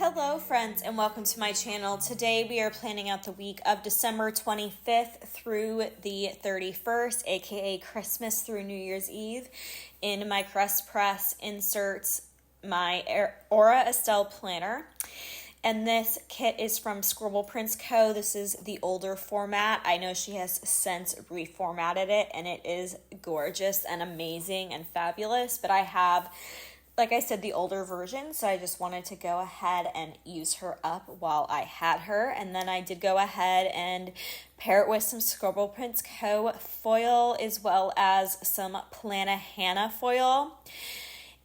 Hello friends and welcome to my channel. Today we are planning out the week of December 25th through the 31st, aka Christmas through New Year's Eve. In my Crest Press inserts my Aura Estelle planner. And this kit is from Scribble Prints Co. This is the older format. I know she has since reformatted it and it is gorgeous and amazing and fabulous, but I have, like I said, the older version, so I just wanted to go ahead and use her up while I had her. And then I did go ahead and pair it with some Scribble Prints Co. foil as well as some Plannahannah foil.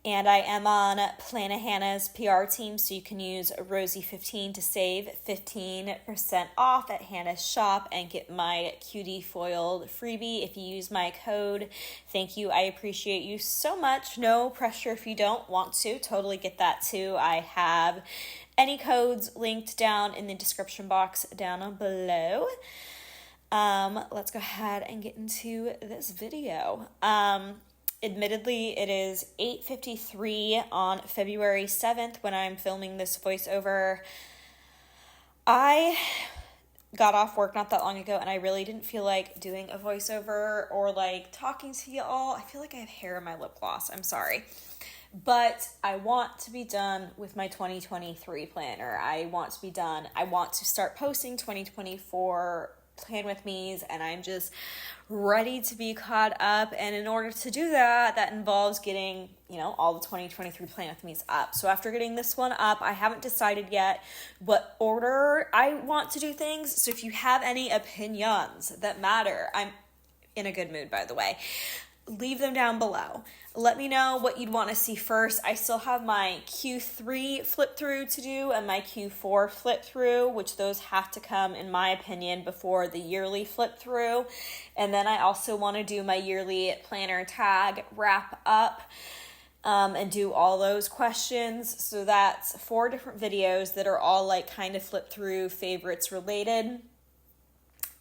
And I am on Plannahannah's PR team, so you can use Rosey15 to save 15% off at Hannah's shop and get my cutie foiled freebie if you use my code. Thank you. I appreciate you so much. No pressure if you don't want to. Totally get that too. I have any codes linked down in the description box down below. Let's go ahead and get into this video. Admittedly, it is 8:53 on February 7th when I'm filming this voiceover. I got off work not that long ago and I really didn't feel like doing a voiceover or like talking to y'all. I feel like I have hair in my lip gloss. I'm sorry. But I want to be done with my 2023 planner. I want to be done. I want to start posting 2024 plan with me's, and I'm just ready to be caught up. And in order to do that, that involves getting, all the 2023 plan with me's up. So after getting this one up, I haven't decided yet what order I want to do things. So if you have any opinions that matter, I'm in a good mood, by the way, leave them down below. Let me know what you'd want to see first. I still have my Q3 flip through to do and my Q4 flip through, which those have to come, in my opinion, before the yearly flip through. And then I also want to do my yearly planner tag wrap up and do all those questions. So that's 4 different videos that are all like kind of flip through favorites related.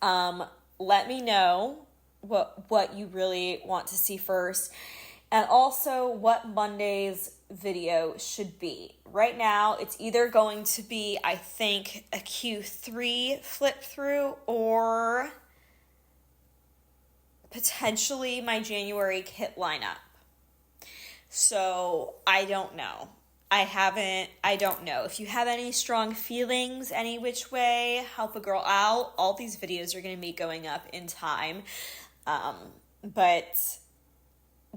Let me know what you really want to see first, and also what Monday's video should be. Right now, it's either going to be, I think, a Q3 flip through or potentially my January kit lineup. So I don't know. I don't know. If you have any strong feelings, any which way, help a girl out. All these videos are going to be going up in time. But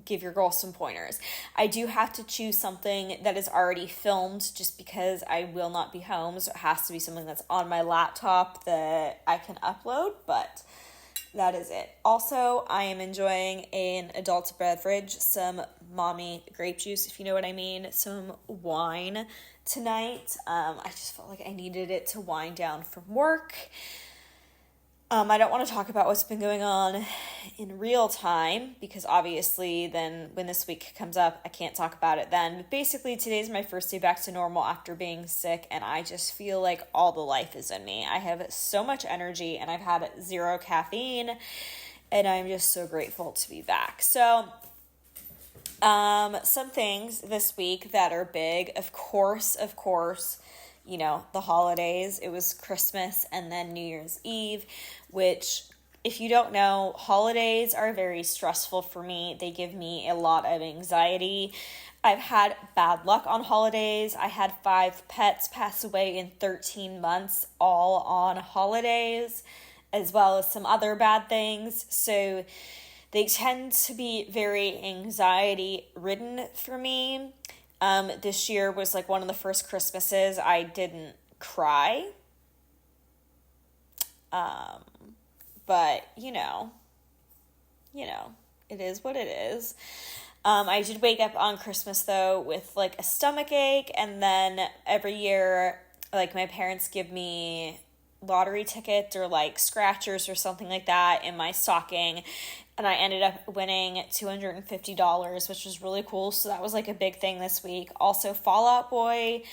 give your girl some pointers. I do have to choose something that is already filmed just because I will not be home. So it has to be something that's on my laptop that I can upload, but that is it. Also, I am enjoying an adult beverage, some mommy grape juice, if you know what I mean, some wine tonight. I just felt like I needed it to wind down from work. I don't want to talk about what's been going on in real time because obviously then when this week comes up, I can't talk about it then. But basically, today's my first day back to normal after being sick, and I just feel like all the life is in me. I have so much energy and I've had 0 caffeine, and I'm just so grateful to be back. So, some things this week that are big, of course, the holidays. It was Christmas and then New Year's Eve, which, if you don't know, holidays are very stressful for me. They give me a lot of anxiety. I've had bad luck on holidays. I had 5 pets pass away in 13 months, all on holidays, as well as some other bad things. So they tend to be very anxiety ridden for me. This year was like one of the first Christmases I didn't cry. But it is what it is. I did wake up on Christmas though with like a stomach ache, and then every year, like, my parents give me lottery tickets or like scratchers or something like that in my stocking, and I ended up winning $250, which was really cool. So that was like a big thing this week. Also, Fall Out Boy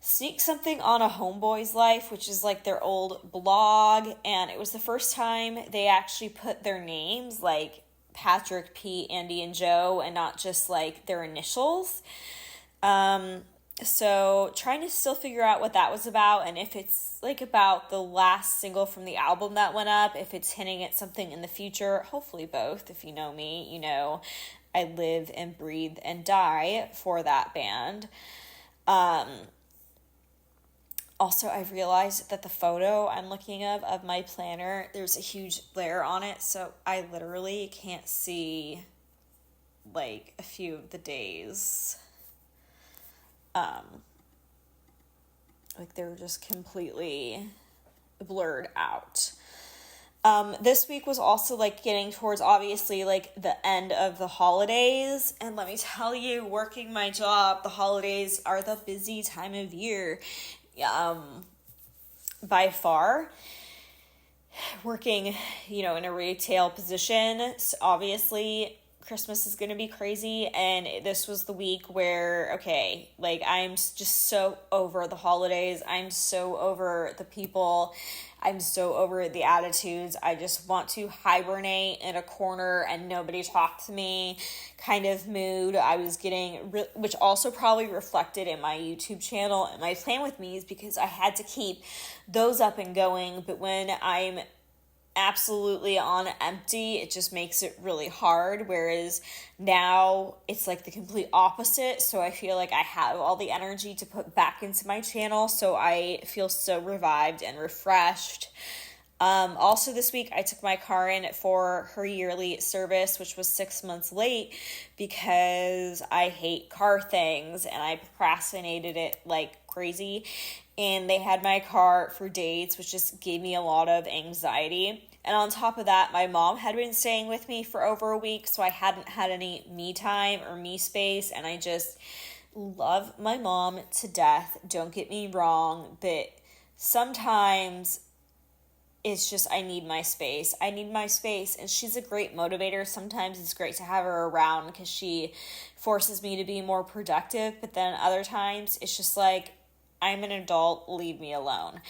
sneaked something on a Homeboy's Life, which is like their old blog, and it was the first time they actually put their names, like Patrick, Pete, Andy, and Joe, and not just like their initials. So trying to still figure out what that was about, and if it's like about the last single from the album that went up, if it's hinting at something in the future. Hopefully both. If you know me, you know I live and breathe and die for that band. Also, I realized that the photo I'm looking of my planner, there's a huge glare on it, so I literally can't see like a few of the days. Like they're just completely blurred out. This week was also like getting towards obviously like the end of the holidays. And let me tell you, working my job, the holidays are the busy time of year. By far. Working, in a retail position, so obviously Christmas is going to be crazy, and this was the week where, okay, like I'm just so over the holidays. I'm so over the people. I'm so over the attitudes. I just want to hibernate in a corner and nobody talk to me kind of mood. I was getting, which also probably reflected in my YouTube channel. And my plan with me is because I had to keep those up and going. But when I'm absolutely on empty, it just makes it really hard, whereas now it's like the complete opposite. So I feel like I have all the energy to put back into my channel, so I feel so revived and refreshed. Also this week I took my car in for her yearly service, which was 6 months late because I hate car things and I procrastinated it like crazy. And they had my car for dates, which just gave me a lot of anxiety. And on top of that, my mom had been staying with me for over a week, so I hadn't had any me time or me space. And I just love my mom to death. Don't get me wrong, but sometimes it's just I need my space. I need my space, and she's a great motivator. Sometimes it's great to have her around because she forces me to be more productive, but then other times it's just like, I'm an adult, leave me alone.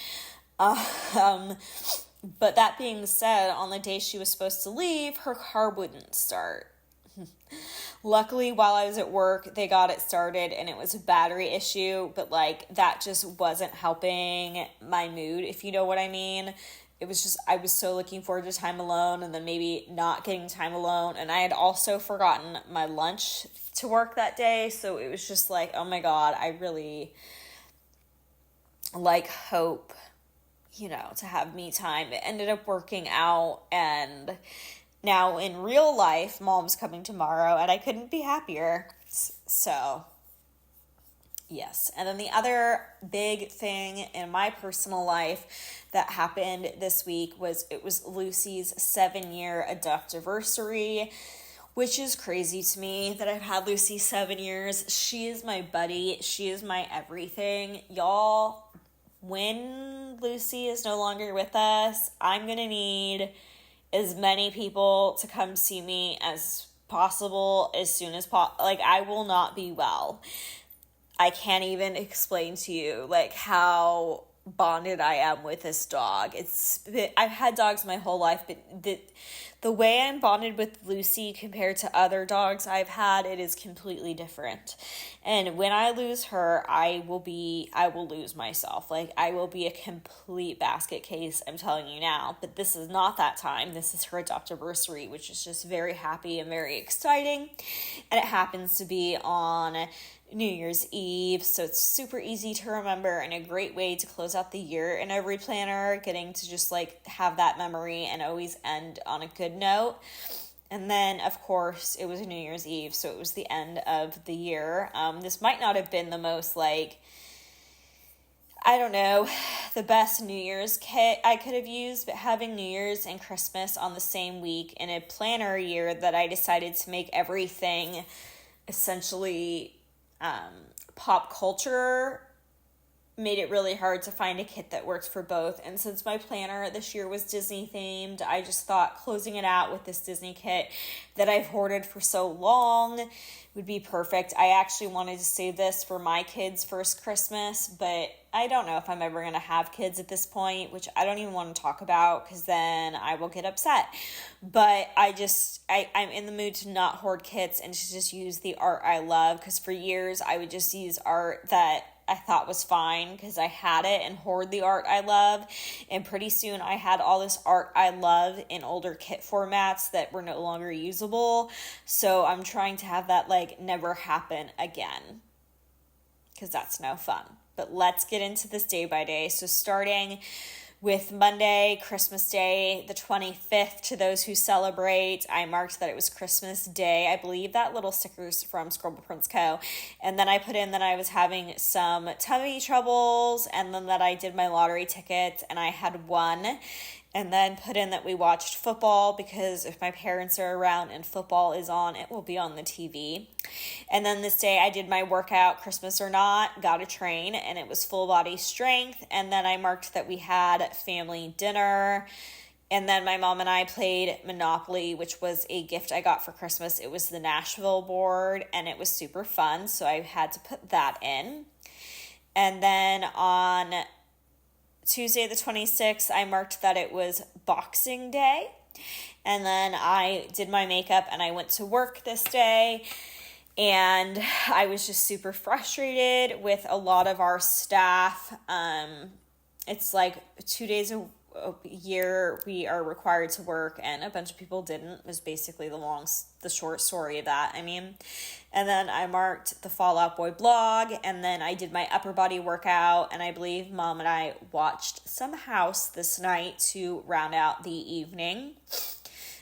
But that being said, on the day she was supposed to leave, her car wouldn't start. Luckily, while I was at work, they got it started and it was a battery issue, but like that just wasn't helping my mood, if you know what I mean. It was just, I was so looking forward to time alone and then maybe not getting time alone. And I had also forgotten my lunch to work that day. So it was just like, oh my God, I really hope, to have me time. It ended up working out, and now in real life, mom's coming tomorrow, and I couldn't be happier. So, yes. And then the other big thing in my personal life that happened this week was Lucy's 7-year adoptiversary, which is crazy to me that I've had Lucy 7 years. She is my buddy. She is my everything. Y'all, when Lucy is no longer with us, I'm going to need as many people to come see me as possible as soon as possible. Like, I will not be well. I can't even explain to you, how bonded I am with this dog. I've had dogs my whole life, but the way I'm bonded with Lucy compared to other dogs I've had, it is completely different. And when I lose her, I will lose myself. I will be a complete basket case, I'm telling you now. But this is not that time. This is her adoptiversary, which is just very happy and very exciting. And it happens to be on New Year's Eve, so it's super easy to remember and a great way to close out the year in every planner, getting to just have that memory and always end on a good note. And then, of course, it was New Year's Eve, so it was the end of the year. This might not have been the most, I don't know, the best New Year's kit I could have used, but having New Year's and Christmas on the same week in a planner year that I decided to make everything essentially pop culture made it really hard to find a kit that worked for both. And since my planner this year was Disney themed, I just thought closing it out with this Disney kit that I've hoarded for so long would be perfect. I actually wanted to save this for my kids' first Christmas, but I don't know if I'm ever going to have kids at this point, which I don't even want to talk about because then I will get upset. But I'm in the mood to not hoard kits and to just use the art I love, because for years I would just use art that I thought was fine because I had it and hoard the art I love. And pretty soon I had all this art I love in older kit formats that were no longer usable. So I'm trying to have that never happen again, because that's no fun. But let's get into this day by day. So starting with Monday, Christmas Day, the 25th, to those who celebrate, I marked that it was Christmas Day. I believe that little sticker's from Scribble Prints Co. And then I put in that I was having some tummy troubles, and then that I did my lottery tickets and I had won. And then put in that we watched football, because if my parents are around and football is on, it will be on the TV. And then this day I did my workout, Christmas or not, got a train, and it was full body strength. And then I marked that we had family dinner. And then my mom and I played Monopoly, which was a gift I got for Christmas. It was the Nashville board, and it was super fun, so I had to put that in. And then on Tuesday the 26th, I marked that it was Boxing Day. And then I did my makeup and I went to work this day. And I was just super frustrated with a lot of our staff. It's 2 days a year we are required to work, and a bunch of people didn't, was basically the short story of that. And then I marked the Fall Out Boy blog, and then I did my upper body workout, and I believe Mom and I watched some House this night to round out the evening.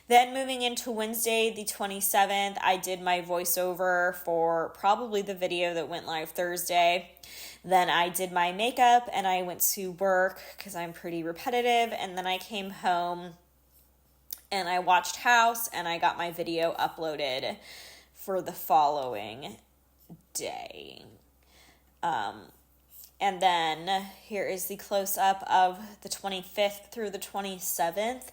Then moving into Wednesday, the 27th, I did my voiceover for probably the video that went live Thursday. Then I did my makeup and I went to work because I'm pretty repetitive. And then I came home and I watched House and I got my video uploaded for the following day. And then here is the close-up of the 25th through the 27th.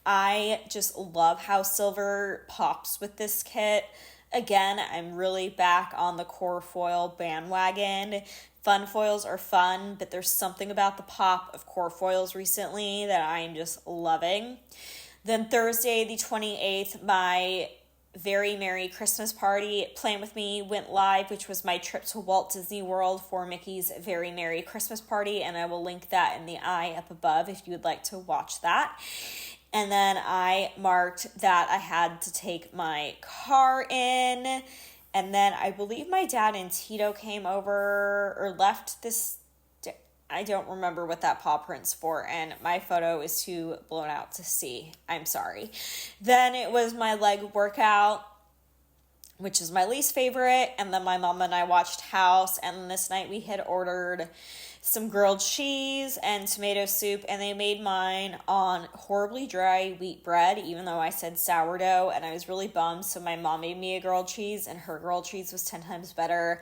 I just love how silver pops with this kit. Again, I'm really back on the core foil bandwagon. Fun foils are fun, but there's something about the pop of core foils recently that I'm just loving. Then Thursday, the 28th, my Very Merry Christmas Party, Plan With Me, went live, which was my trip to Walt Disney World for Mickey's Very Merry Christmas Party, and I will link that in the eye up above if you would like to watch that. And then I marked that I had to take my car in, and then I believe my dad and Tito came over or left this. I don't remember what that paw print's for, and my photo is too blown out to see. I'm sorry. Then it was my leg workout, which is my least favorite, and then my mom and I watched House, and this night we had ordered some grilled cheese and tomato soup, and they made mine on horribly dry wheat bread, even though I said sourdough, and I was really bummed. So my mom made me a grilled cheese, and her grilled cheese was 10 times better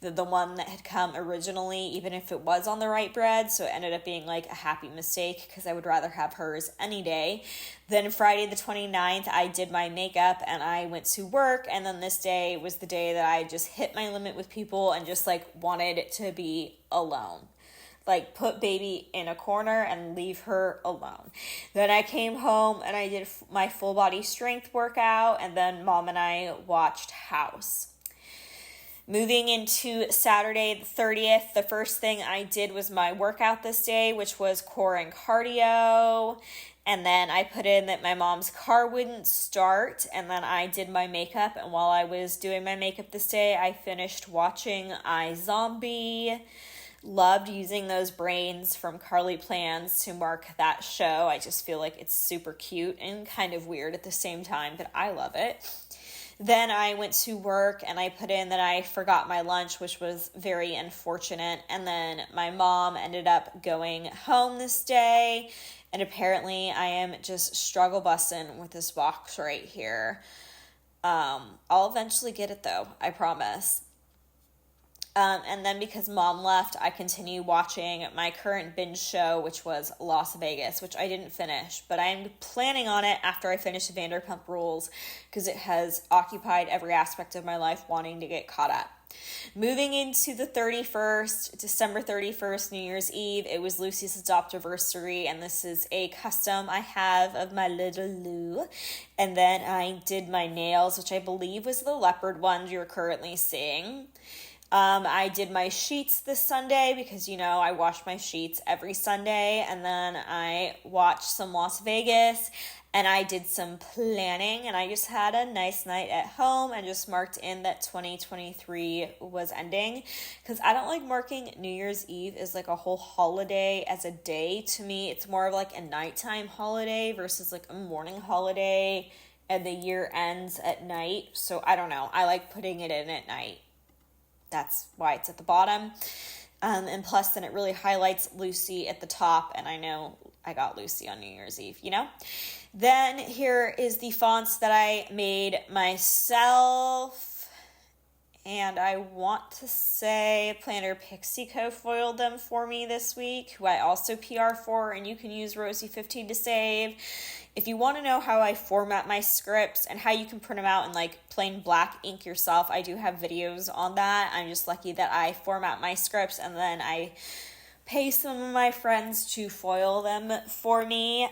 than the one that had come originally, even if it was on the right bread. So it ended up being a happy mistake, because I would rather have hers any day. Then Friday the 29th, I did my makeup and I went to work, and then this day was the day that I just hit my limit with people and just wanted to be alone. Put baby in a corner and leave her alone. Then I came home and I did my full body strength workout, and then Mom and I watched House. Moving into Saturday the 30th, the first thing I did was my workout this day, which was core and cardio. And then I put in that my mom's car wouldn't start, and then I did my makeup. And while I was doing my makeup this day, I finished watching iZombie. Loved using those brains from RoseyPlans to mark that show. I just feel like it's super cute and kind of weird at the same time, but I love it. Then I went to work and I put in that I forgot my lunch, which was very unfortunate. And then my mom ended up going home this day, and apparently I am just struggle busting with this box right here. I'll eventually get it though, I promise. And then because mom left, I continue watching my current binge show, which was Las Vegas, which I didn't finish, but I'm planning on it after I finish Vanderpump Rules because it has occupied every aspect of my life wanting to get caught up. Moving into the 31st, December 31st, New Year's Eve, it was Lucy's adoptiversary, and this is a custom I have of my little Lou. And then I did my nails, which I believe was the leopard ones you're currently seeing. I did my sheets this Sunday because, I wash my sheets every Sunday, and then I watched some Las Vegas, and I did some planning, and I just had a nice night at home and just marked in that 2023 was ending because I don't like marking New Year's Eve as like a whole holiday as a day. To me, it's more of like a nighttime holiday versus like a morning holiday, and the year ends at night. So I don't know. I like putting it in at night. That's why it's at the bottom. And plus, then it really highlights Lucy at the top. And I know I got Lucy on New Year's Eve, Then here is the fonts that I made myself. And I want to say Planner Pixie co-foiled them for me this week, who I also PR for, and you can use Rosey15 to save. If you want to know how I format my scripts and how you can print them out in like plain black ink yourself, I do have videos on that. I'm just lucky that I format my scripts and then I pay some of my friends to foil them for me.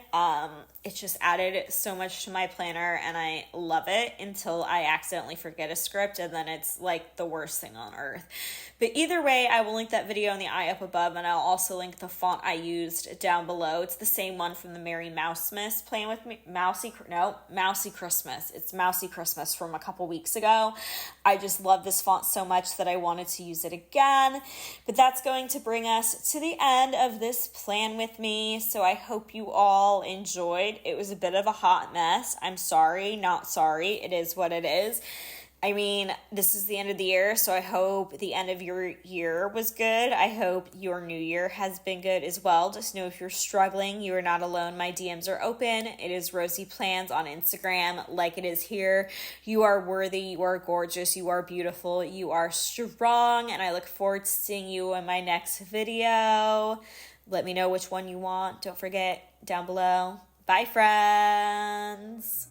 It's just added so much to my planner, and I love it until I accidentally forget a script, and then it's like the worst thing on earth. But either way, I will link that video in the eye up above, and I'll also link the font I used down below. It's the same one from the Merry Mousemas Playing with Me, Mousy Christmas. It's Mousy Christmas from a couple weeks ago. I just love this font so much that I wanted to use it again. But that's going to bring us to the end of this plan with me. So I hope you all enjoyed. It was a bit of a hot mess. I'm sorry, not sorry. It is what it is. I mean, this is the end of the year, so I hope the end of your year was good. I hope your new year has been good as well. Just know if you're struggling, you are not alone. My DMs are open. It is RoseyPlans on Instagram, like it is here. You are worthy, you are gorgeous, you are beautiful, you are strong, and I look forward to seeing you in my next video. Let me know which one you want. Don't forget, down below. Bye, friends.